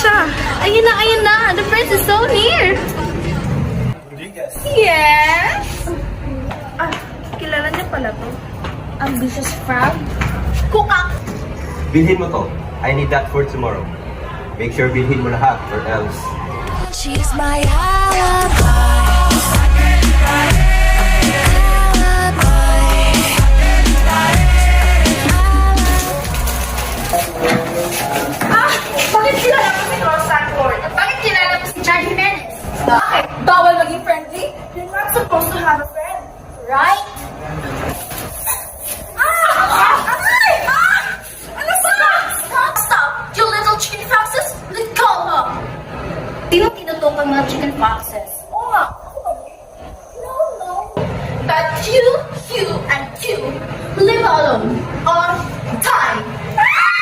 siya. Ayun na. The prince is so near. Yes? Ah, kilala niya pala to. Ambitious frog. Kukak! Bilhin mo to. I need that for tomorrow. Make sure bilhin mo lahat or else. She's my alibi. Bakit kilala mo si Ross Sanford? At bakit kilala mo si Chad Jimenez? Bakit? Bawal maging friendly? You're not supposed to have a friend. Right? Stop! You little chicken foxes! Let go of her! Sino tinutukan mga chicken foxes? Oo nga. No. But you, and you, leave her alone.